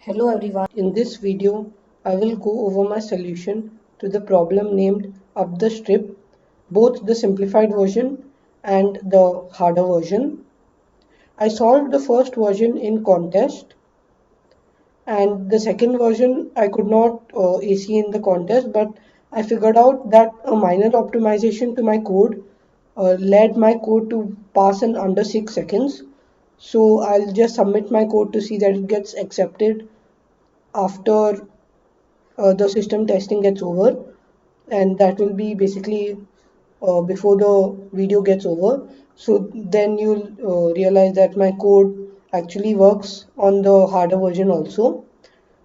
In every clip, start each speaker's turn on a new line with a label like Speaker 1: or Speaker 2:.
Speaker 1: Hello everyone, in this video I will go over my solution to the problem named Up the Strip, both the simplified version and the harder version. I solved the first version in contest and the second version I could not AC in the contest, but I figured out that a minor optimization to my code led my code to pass in under 6 seconds. So I'll just submit my code to see that it gets accepted after the system testing gets over, and that will be basically before the video gets over. So then you'll realize that my code actually works on the harder version also.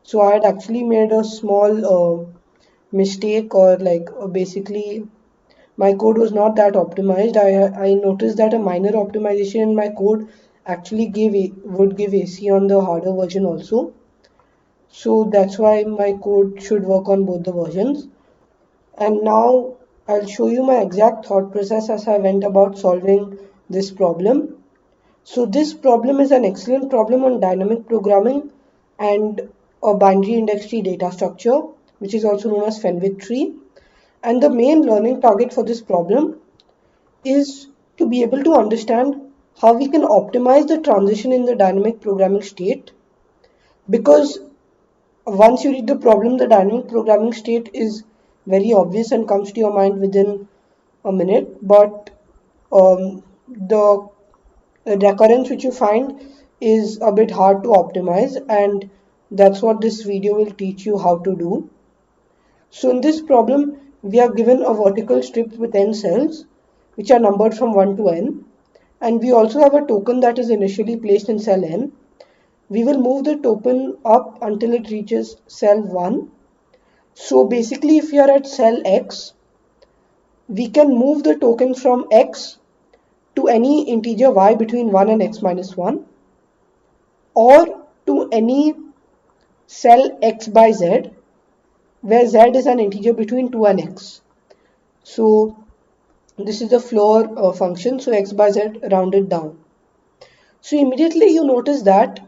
Speaker 1: So I had actually made a small mistake, or like basically my code was not that optimized. I noticed that a minor optimization in my code actually would give AC on the harder version also. So that's why my code should work on both the versions. And now I'll show you my exact thought process as I went about solving this problem. So this problem is an excellent problem on dynamic programming and a binary index tree data structure, which is also known as Fenwick tree. And the main learning target for this problem is to be able to understand how we can optimize the transition in the dynamic programming state, because once you read the problem, the dynamic programming state is very obvious and comes to your mind within a minute. But the recurrence which you find is a bit hard to optimize, and that's what this video will teach you how to do. So in this problem, we are given a vertical strip with n cells, which are numbered from 1 to n, and we also have a token that is initially placed in cell n. We will move the token up until it reaches cell 1. So basically, if you are at cell X, we can move the token from X to any integer y between 1 and x minus 1, or to any cell x by z, where z is an integer between 2 and x. So this is the floor function, so x by z rounded down. So immediately you notice that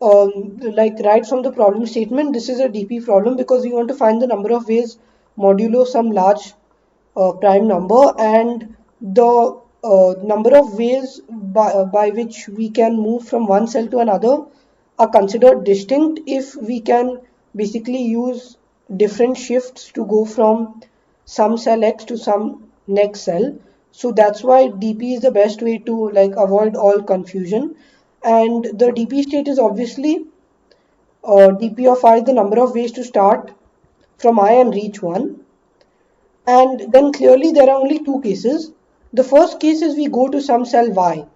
Speaker 1: like right from the problem statement, this is a DP problem because we want to find the number of ways modulo some large prime number, and the number of ways by which we can move from one cell to another are considered distinct if we can basically use different shifts to go from some cell X to some next cell. So that's why DP is the best way to like avoid all confusion. And the DP state is obviously DP of I is the number of ways to start from I and reach 1. And then clearly there are only two cases. The first case is we go to some cell y.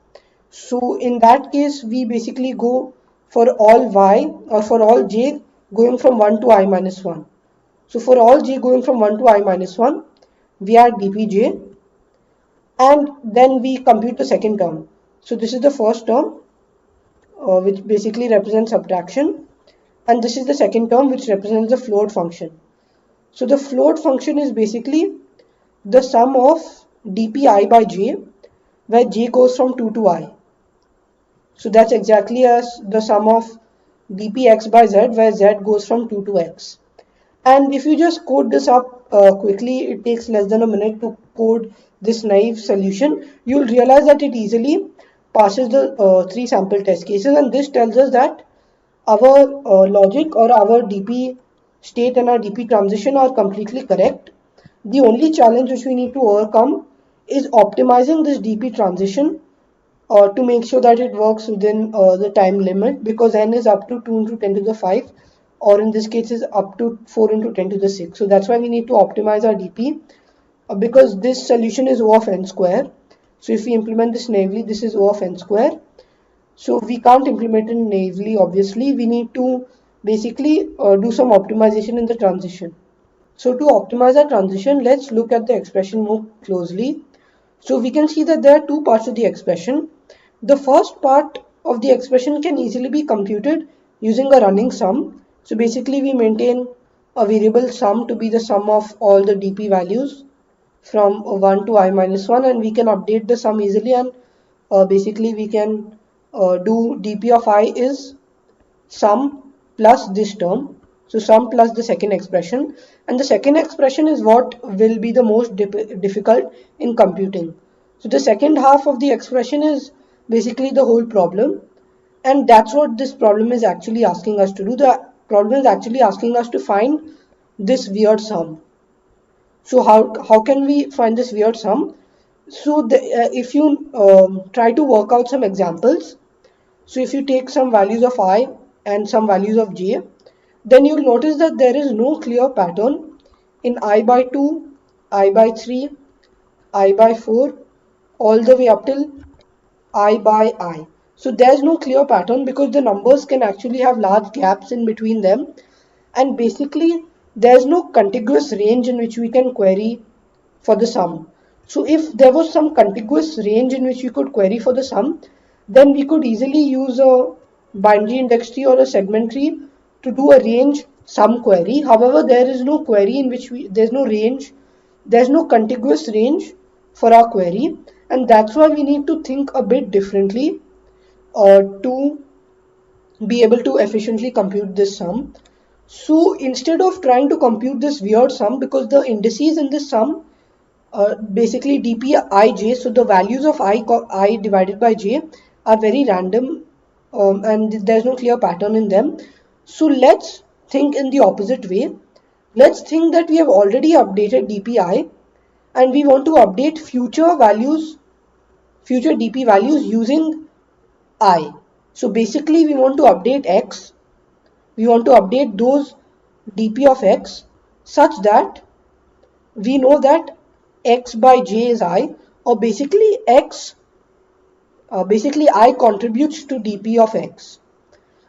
Speaker 1: So in that case, we basically go for all y, or for all j going from 1 to I minus 1. So for all j going from 1 to I minus 1, we add dpj, and then we compute the second term. So this is the first term, which basically represents subtraction, and this is the second term, which represents the float function. So the float function is basically the sum of dpi by j, where j goes from 2 to I. So that's exactly as the sum of dpx by z, where z goes from 2 to x. And if you just code this up quickly, it takes less than a minute to code this naive solution. You'll realize that it easily passes the 3 sample test cases, and this tells us that our logic or our DP state and our DP transition are completely correct. The only challenge which we need to overcome is optimizing this DP transition to make sure that it works within the time limit, because n is up to 2 into 10 to the 5, or in this case is up to 4 into 10 to the 6. So that's why we need to optimize our DP, because this solution is O of n square. So if we implement this naively, this is O of n square. So we can't implement it naively, obviously. We need to basically do some optimization in the transition. So to optimize our transition, let's look at the expression more closely. So we can see that there are two parts of the expression. The first part of the expression can easily be computed using a running sum. So basically we maintain a variable sum to be the sum of all the DP values from 1 to I minus 1, and we can update the sum easily, and basically we can do dp of I is sum plus this term. So sum plus the second expression, and the second expression is what will be the most difficult in computing. So the second half of the expression is basically the whole problem, and that's what this problem is actually asking us to do. The problem is actually asking us to find this weird sum. So how can we find this weird sum? So if you try to work out some examples, so if you take some values of I and some values of j, then you'll notice that there is no clear pattern in I by 2, I by 3, I by 4, all the way up till I by I. So there's no clear pattern because the numbers can actually have large gaps in between them, and basically there's no contiguous range in which we can query for the sum. So if there was some contiguous range in which we could query for the sum, then we could easily use a binary index tree or a segment tree to do a range sum query. However, there is no query in which there's no range, there's no contiguous range for our query, and that's why we need to think a bit differently to be able to efficiently compute this sum. So instead of trying to compute this weird sum, because the indices in this sum basically dpij, so the values of I divided by j are very random, and there's no clear pattern in them. So let's think in the opposite way. Let's think that we have already updated dpi and we want to update future dp values using I. So basically we want to update x, we want to update those dp of x such that we know that x by j is I, or basically I contributes to dp of x.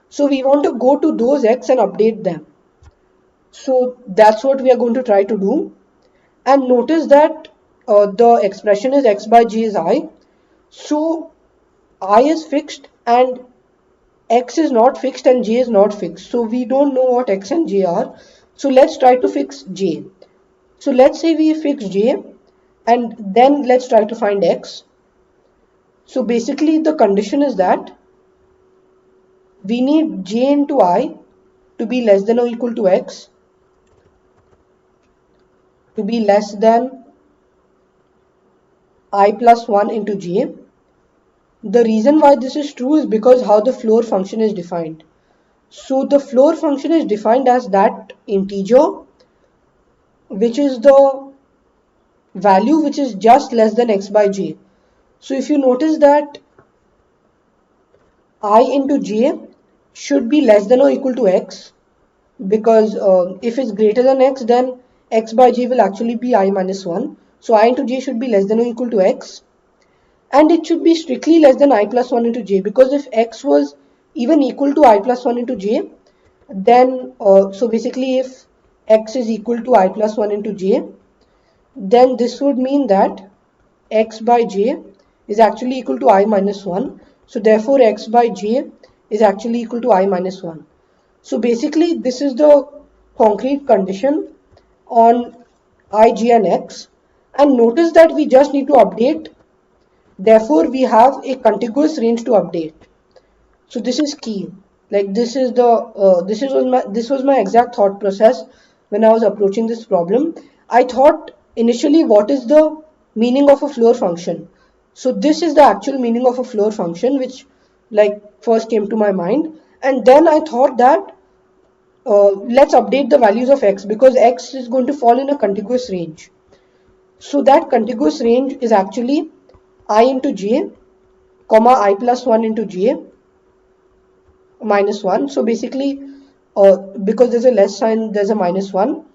Speaker 1: So we want to go to those x and update them. So that's what we are going to try to do. And notice that the expression is x by j is I. So I is fixed and x is not fixed and j is not fixed. So we don't know what x and j are. So let's try to fix j. So let's say we fix j and then let's try to find x. So basically the condition is that we need j into I to be less than or equal to x, to be less than I plus 1 into j. The reason why this is true is because how the floor function is defined. So the floor function is defined as that integer which is the value which is just less than x by j. So if you notice that I into j should be less than or equal to x, because if it's greater than x, then x by j will actually be I minus 1. So I into j should be less than or equal to x, and it should be strictly less than I plus 1 into j, because if x was even equal to I plus 1 into j, then so basically if x is equal to I plus 1 into j, then this would mean that x by j is actually equal to I minus 1. So therefore x by j is actually equal to I minus 1. So basically this is the concrete condition on I, j and x, and notice that we just need to update. Therefore we have a contiguous range to update. So this is key. Like this was my exact thought process when I was approaching this problem. I thought initially, what is the meaning of a floor function? So this is the actual meaning of a floor function, which like first came to my mind, and then I thought that let's update the values of x, because x is going to fall in a contiguous range. So that contiguous range is actually I into j, comma I plus 1 into j minus 1. So basically, because there's a less sign, there's a minus 1.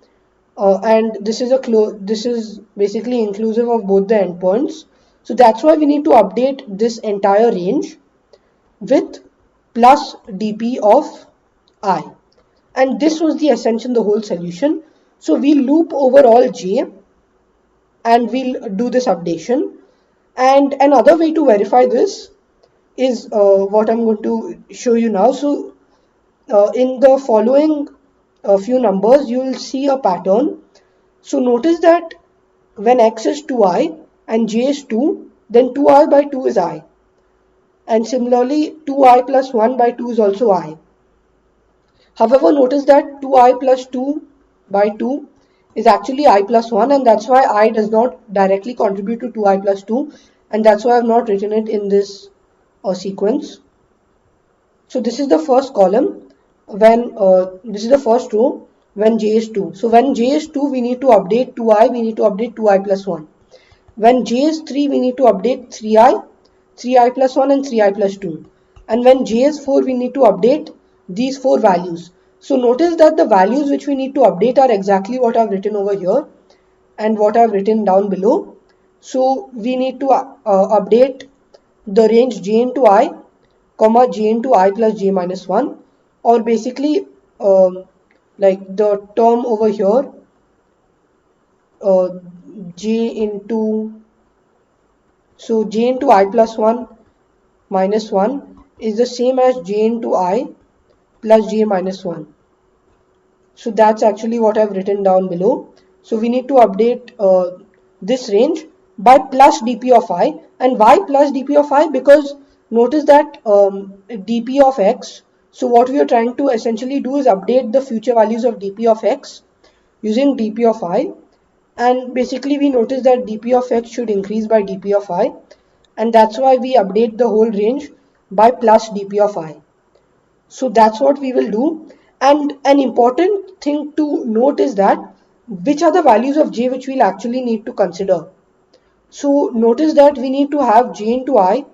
Speaker 1: And this is basically inclusive of both the endpoints. So that's why we need to update this entire range with plus dp of I. And this was the assumption, the whole solution. So we'll loop over all j and we'll do this updation. And another way to verify this is what I'm going to show you now. So in the following few numbers, you will see a pattern. So notice that when x is 2i and j is 2, then 2i by 2 is I. And similarly, 2i plus 1 by 2 is also I. However, notice that 2i plus 2 by 2 is actually I plus 1, and that's why I does not directly contribute to 2i plus 2, and that's why I have not written it in this sequence. So this is the first column when this is the first row when j is 2. So when j is 2, we need to update 2i, we need to update 2i plus 1. When j is 3, we need to update 3i plus 1 and 3i plus 2. And when j is 4, we need to update these 4 values. So notice that the values which we need to update are exactly what I've written over here and what I've written down below. So we need to update the range j into I, comma j into I plus j minus 1, or basically like the term over here, uh, j into, so j into I plus 1 minus 1 is the same as j into I plus j minus 1. So that's actually what I've written down below. So we need to update this range by plus dp of I. And why plus dp of I? Because notice that dp of x, so what we are trying to essentially do is update the future values of dp of x using dp of I. And basically we notice that dp of x should increase by dp of I, and that's why we update the whole range by plus dp of I. So that's what we will do. And an important thing to note is that which are the values of j which we'll actually need to consider. So notice that we need to have j into I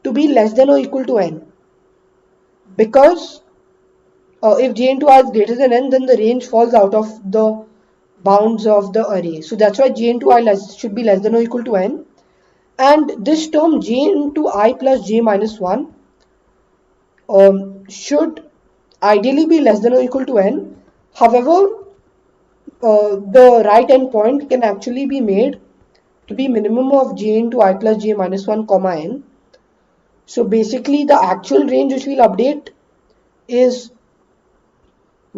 Speaker 1: to be less than or equal to n, because if j into I is greater than n, then the range falls out of the bounds of the array. So that's why j into I should be less than or equal to n. And this term j into I plus j minus 1 should ideally be less than or equal to n. However, the right endpoint can actually be made to be minimum of j into I plus j minus 1 comma n. So basically the actual range which we'll update is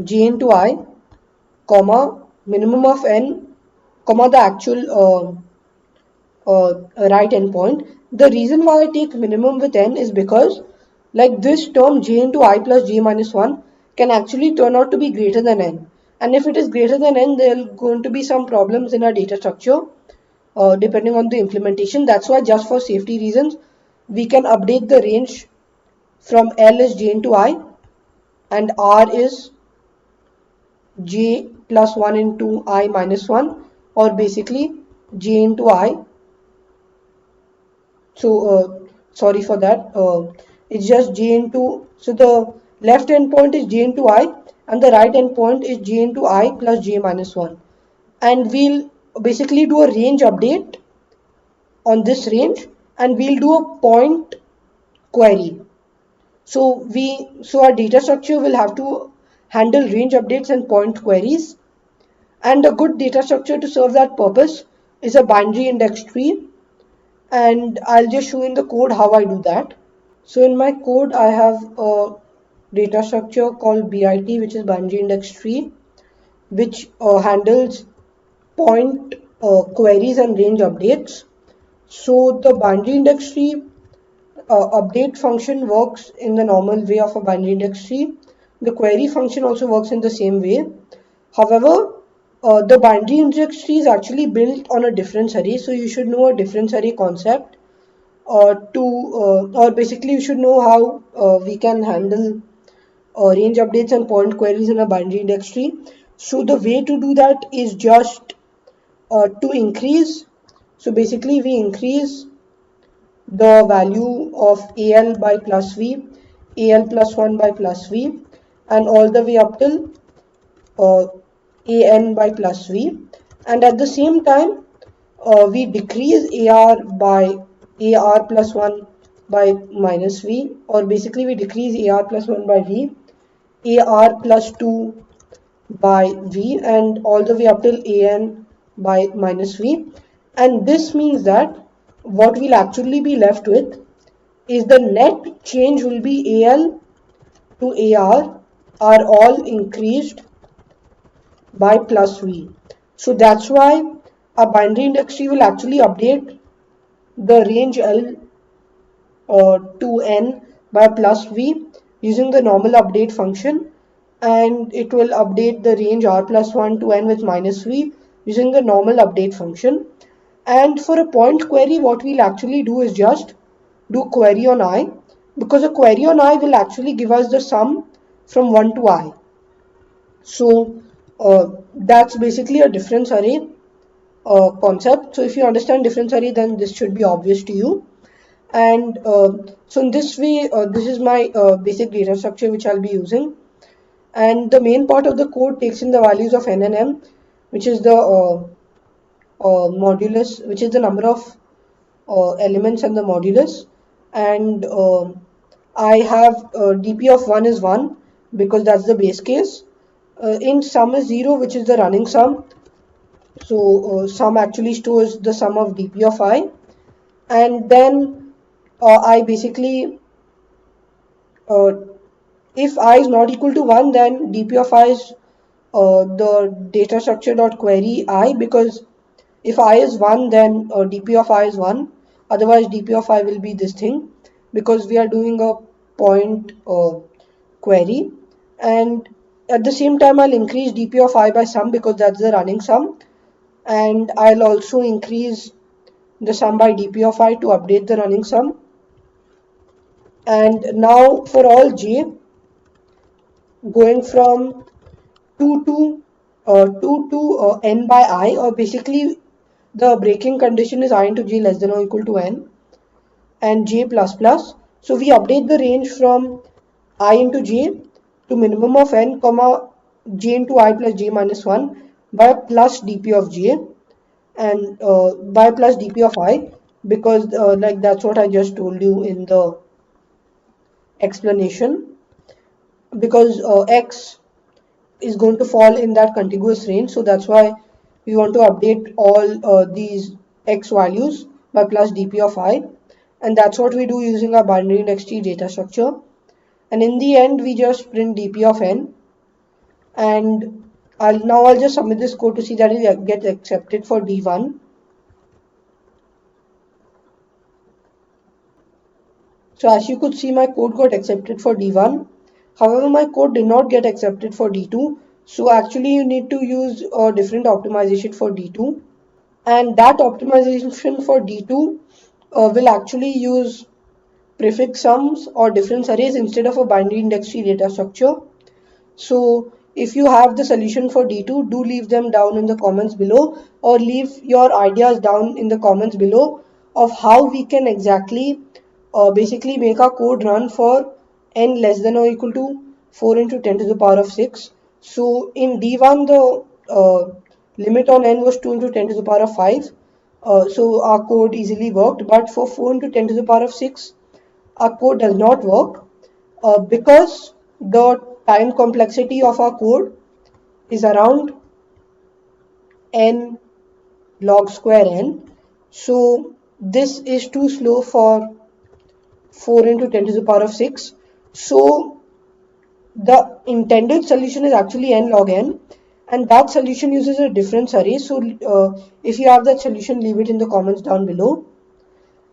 Speaker 1: j into I comma minimum of n comma the actual right endpoint. The reason why I take minimum with n is because like this term j into I plus j minus 1 can actually turn out to be greater than n. And if it is greater than n, there are going to be some problems in our data structure depending on the implementation. That's why just for safety reasons, we can update the range from L is j into I and R is j plus 1 into I minus 1, or basically j into I. So sorry for that, it's just j into, so the left endpoint is j into I and the right endpoint is j into I plus j minus 1, and we'll basically do a range update on this range and we'll do a point query. So our data structure will have to handle range updates and point queries, and a good data structure to serve that purpose is a binary index tree, and I'll just show in the code how I do that. So in my code I have a data structure called BIT, which is binary index tree, which handles point queries and range updates. So the binary index tree update function works in the normal way of a binary index tree. The query function also works in the same way. However, the binary index tree is actually built on a difference array, so you should know a difference array concept or basically you should know how we can handle range updates and point queries in a binary index tree. So the way to do that is just to increase. So basically we increase the value of al by plus v, al plus 1 by plus v, and all the way up till uh, an by plus v. And at the same time, we decrease ar by ar plus 1 by minus v, or basically we decrease ar plus 1 by v, ar plus 2 by v, and all the way up till an by minus v. And this means that what we'll actually be left with is the net change will be al to ar are all increased by plus v. So that's why a binary index tree will actually update the range L to n by plus v using the normal update function, and it will update the range r plus 1 to n with minus v using the normal update function. And for a point query, what we'll actually do is just do query on I, because a query on I will actually give us the sum from 1 to I. So that's basically a difference array concept. So if you understand difference array, then this should be obvious to you. And so in this way, this is my basic data structure which I'll be using. And the main part of the code takes in the values of n and m, which is the modulus, which is the number of elements and the modulus. And I have dp of 1 is 1 because that's the base case. In sum is 0, which is the running sum. So sum actually stores the sum of dp of I. And then I basically, if I is not equal to 1, then dp of I is the data structure dot query I, because if I is 1, then dp of I is 1. Otherwise, dp of I will be this thing, because we are doing a point query. And at the same time, I'll increase dp of I by sum because that's the running sum. And I'll also increase the sum by dp of I to update the running sum. And now for all j, going from 2 to n by I, or basically the breaking condition is I into j less than or equal to n and j plus plus. So we update the range from I into j to minimum of n comma j into I plus j minus 1 by plus dp of j and by plus dp of I, because like that's what I just told you in the explanation, because x is going to fall in that contiguous range. So that's why we want to update all these x values by plus dp of I, and that's what we do using our binary index tree data structure. And in the end, we just print dp of n, and I'll just submit this code to see that it gets accepted for d1. So as you could see, my code got accepted for d1. However, my code did not get accepted for d2. So actually you need to use a different optimization for d2. And that optimization for d2 will actually use prefix sums or difference arrays instead of a binary index tree data structure. So if you have the solution for d2, do leave them down in the comments below, or leave your ideas down in the comments below of how we can exactly basically make our code run for n less than or equal to 4 into 10 to the power of 6. So in d1, the limit on n was 2 into 10 to the power of 5. So our code easily worked, but for 4 into 10 to the power of 6, our code does not work because the time complexity of our code is around n log square n. So this is too slow for 4 into 10 to the power of 6. So the intended solution is actually n log n, and that solution uses a difference array. So if you have that solution, leave it in the comments down below.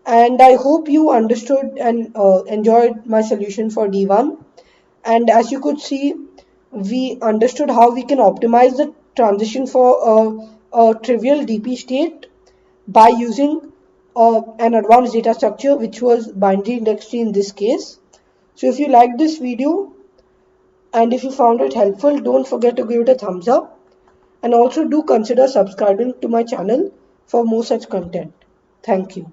Speaker 1: And I hope you understood and enjoyed my solution for d1. And as you could see, we understood how we can optimize the transition for a trivial dp state by using an advanced data structure, which was binary index tree in this case. So if you liked this video and if you found it helpful, don't forget to give it a thumbs up, and also do consider subscribing to my channel for more such content. Thank you.